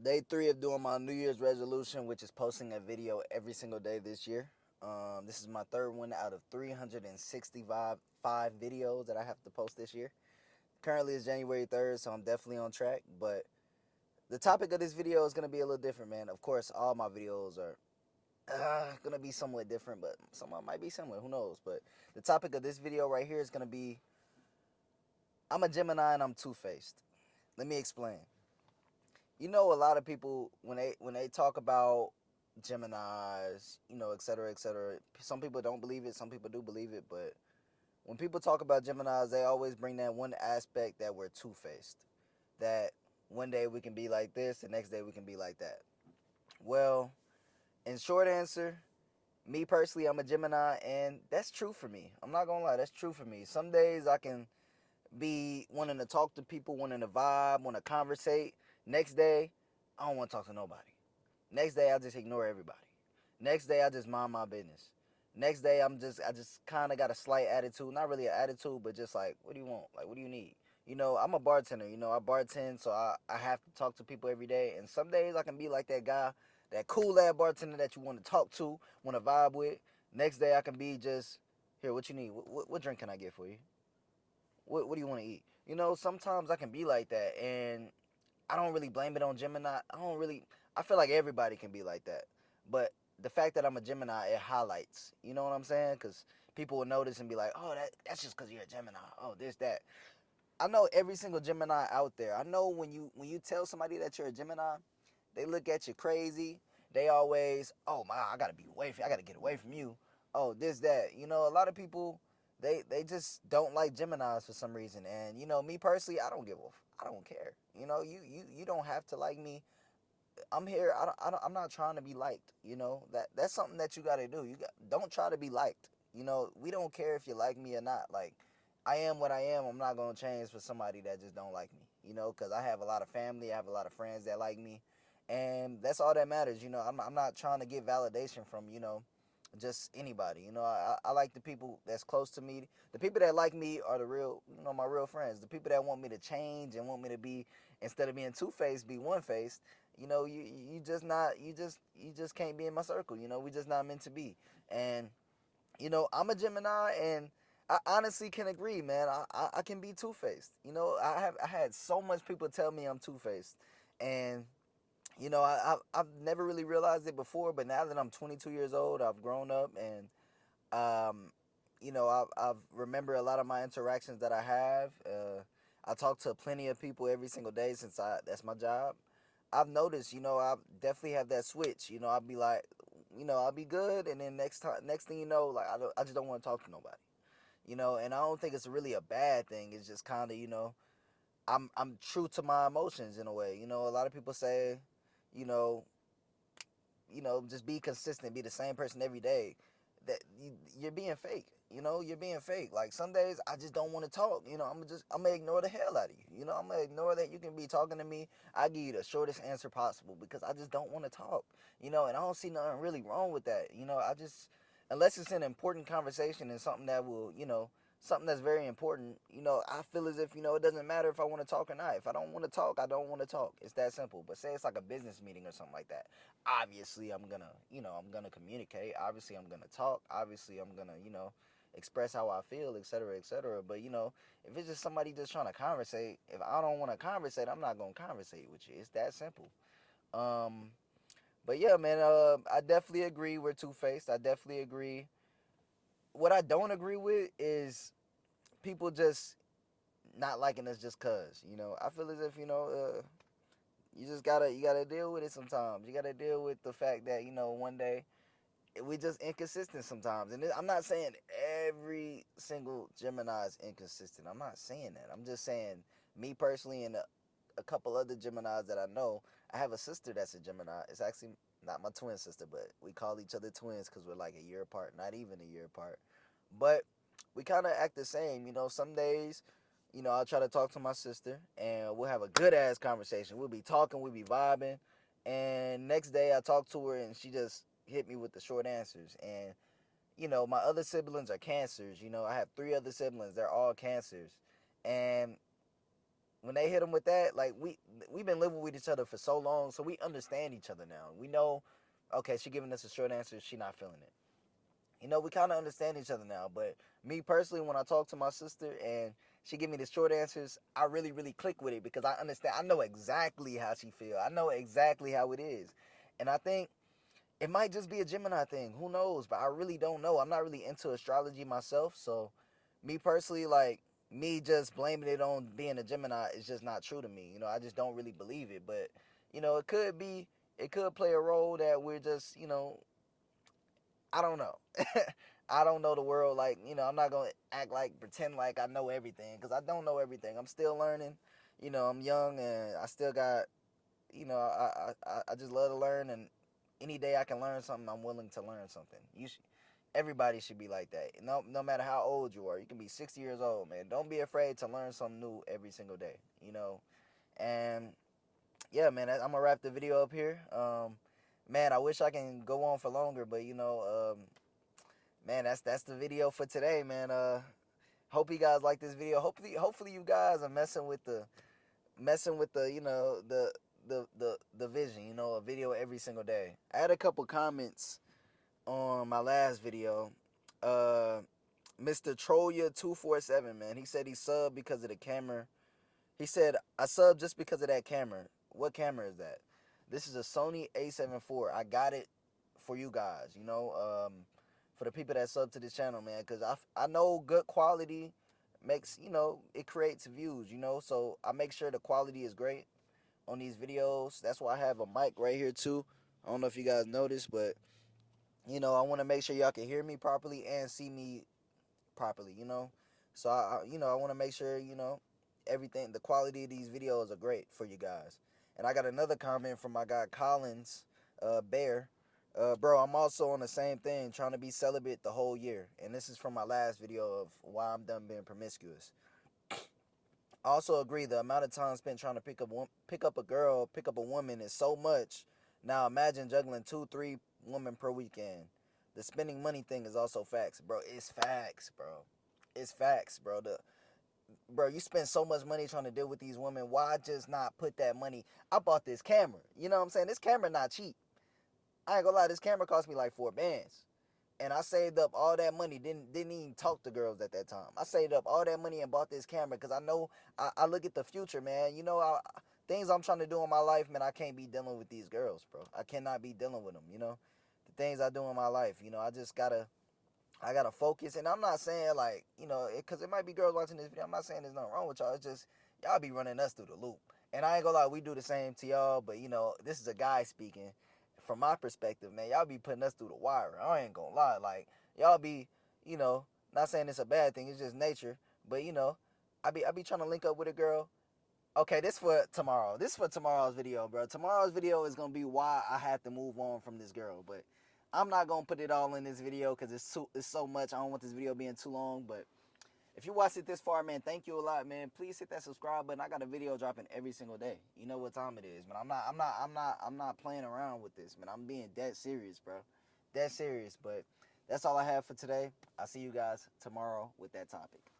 Day three of doing my New Year's resolution, which is posting a video every single day this year. This is my third one out of 365 videos that I have to post this year. Currently it's January 3rd, so I'm definitely on track. But the topic of this video is going to be a little different, man. Of course, all my videos are going to be somewhat different, but some of them might be similar. Who knows? But the topic of this video right here is going to be I'm a Gemini and I'm two-faced. Let me explain. You know, a lot of people when they talk about Geminis, et cetera, et cetera. Some people don't believe it, some people do believe it, but when people talk about Geminis, they always bring that one aspect that we're two-faced. That one day we can be like this, the next day we can be like that. Well, in short answer, me personally, I'm a Gemini, and that's true for me. I'm not gonna lie, that's true for me. Some days I can be wanting to talk to people, wanting to vibe, want to conversate. Next day, I don't want to talk to nobody. Next day, I just ignore everybody. Next day, I just mind my business. Next day, I just kind of got a slight attitude, not really an attitude, but just like, what do you want? Like, what do you need? I'm a bartender. I bartend, so I have to talk to people every day. And some days I can be like that guy, that cool lad bartender that you want to talk to, want to vibe with. Next day, I can be just, here, what you need? What drink can I get for you? What do you want to eat? Sometimes I can be like that, and I don't really blame it on Gemini. I feel like everybody can be like that. But the fact that I'm a Gemini, it highlights. You know what I'm saying? Because people will notice and be like, oh, that's just because you're a Gemini. Oh, this, that. I know every single Gemini out there. I know when you tell somebody that you're a Gemini, they look at you crazy. They always, oh my, I gotta get away from you. Oh, this, that. A lot of people, they just don't like Geminis for some reason. And me personally, I don't care. You don't have to like me. I'm here. I'm not trying to be liked. That's something that you gotta do. Don't try to be liked. We don't care if you like me or not. Like, I am what I am. I'm not gonna change for somebody that just don't like me. Because I have a lot of family. I have a lot of friends that like me, and that's all that matters. I'm not trying to get validation from just anybody. I like the people that's close to me. The people that like me are the real, my real friends. The people that want me to change and want me to be, instead of being two-faced, be one-faced. You just can't be in my circle. We just not meant to be. And I'm a Gemini, and I honestly can agree, man. I can be two-faced. I had so much people tell me I'm two-faced, and I've never really realized it before, but now that I'm 22 years old, I've grown up, and I've remember a lot of my interactions that I have. I talk to plenty of people every single day since that's my job. I've noticed, I definitely have that switch. I'll be like, I'll be good, and then next thing you know, like I just don't want to talk to nobody. And I don't think it's really a bad thing. It's just kind of, I'm true to my emotions in a way. A lot of people say, you know, just be consistent, be the same person every day. That you're being fake. You're being fake. Like, some days I just don't want to talk. I'm gonna ignore the hell out of you. I'm gonna ignore that you can be talking to me. I give you the shortest answer possible because I just don't want to talk. And I don't see nothing really wrong with that. I just, unless it's an important conversation and something that will, something that's very important. I feel as if, it doesn't matter if I want to talk or not. If I don't want to talk, I don't want to talk. It's that simple. But say it's like a business meeting or something like that. Obviously, I'm gonna communicate. Obviously, I'm gonna talk. Obviously, I'm gonna, express how I feel, etc., etc. But if it's just somebody just trying to conversate, if I don't want to conversate, I'm not gonna conversate with you. It's that simple. Um, but yeah, man. I definitely agree. We're two-faced. I definitely agree. What I don't agree with is people just not liking us just cause. I feel as if you gotta deal with it sometimes. You gotta deal with the fact that one day we just inconsistent sometimes. And I'm not saying every single Gemini is inconsistent. I'm not saying that. I'm just saying, me personally, and a couple other Geminis that I know. I have a sister that's a Gemini. It's actually not my twin sister, but we call each other twins because we're like a year apart, not even a year apart. But we kind of act the same. Some days, I'll try to talk to my sister, and we'll have a good ass conversation. We'll be talking, we'll be vibing, and next day I talk to her, and she just hit me with the short answers. And my other siblings are cancers. I have three other siblings. They're all cancers, and when they hit them with that, like we've been living with each other for so long, so we understand each other now. We know, okay, she giving us a short answer, she not feeling it. You know, we kind of understand each other now. But me personally, when I talk to my sister and she give me the short answers, I really, really click with it because I understand. I know exactly how she feel. I know exactly how it is, and I think it might just be a Gemini thing. Who knows? But I really don't know. I'm not really into astrology myself, so me personally, like me just blaming it on being a Gemini is just not true to me. You know, I just don't really believe it. But you know, it could be. It could play a role that we're just, you know, I don't know. I don't know the world like, you know, I'm not going to act like, pretend like I know everything because I don't know everything. I'm still learning. You know, I'm young and I still got, you know, I just love to learn, and any day I can learn something, I'm willing to learn something. Everybody should be like that. No matter how old you are. You can be 60 years old, man. Don't be afraid to learn something new every single day, you know. And yeah, man, I'm going to wrap the video up here. Man, I wish I can go on for longer, but you know, man, that's the video for today, man. Hope you guys like this video. Hopefully you guys are messing with the, you know, the vision, you know, a video every single day. I had a couple comments on my last video. Mr. Troya247, man, he said he subbed because of the camera. He said, I subbed just because of that camera. What camera is that? This is a Sony A7 IV. I got it for you guys, you know, for the people that sub to this channel, man, because I know good quality makes, you know, it creates views, you know, so I make sure the quality is great on these videos. That's why I have a mic right here, too. I don't know if you guys noticed, but, you know, I want to make sure y'all can hear me properly and see me properly, you know. So you know, I want to make sure, you know, everything, the quality of these videos are great for you guys. And I got another comment from my guy Collins Bear. Bro, I'm also on the same thing, trying to be celibate the whole year. And this is from my last video of why I'm done being promiscuous. I also agree the amount of time spent trying to pick up a woman is so much. Now imagine juggling 2, 3 women per weekend. The spending money thing is also facts, bro. It's facts, bro. It's facts, bro. Bro, you spend so much money trying to deal with these women. Why just not put that money? I bought this camera. You know what I'm saying? This camera not cheap. I ain't gonna lie. This camera cost me like 4 bands. And I saved up all that money. Didn't even talk to girls at that time. I saved up all that money and bought this camera because I know I look at the future, man. You know, things I'm trying to do in my life, man. I can't be dealing with these girls, bro. I cannot be dealing with them. You know, the things I do in my life. You know, I gotta focus. And I'm not saying like, you know, because it might be girls watching this video. I'm not saying there's nothing wrong with y'all. It's just y'all be running us through the loop. And I ain't gonna lie, we do the same to y'all. But you know, this is a guy speaking. From my perspective, man, y'all be putting us through the wire. I ain't gonna lie, like y'all be, you know, not saying it's a bad thing, it's just nature. But you know, I be trying to link up with a girl. Okay, this for tomorrow. This for tomorrow's video, bro. Tomorrow's video is gonna be why I had to move on from this girl. But I'm not gonna put it all in this video because it's so much. I don't want this video being too long. But if you watched it this far, man, thank you a lot, man. Please hit that subscribe button. I got a video dropping every single day. You know what time it is, man. I'm not playing around with this, man. I'm being dead serious, bro. Dead serious. But that's all I have for today. I'll see you guys tomorrow with that topic.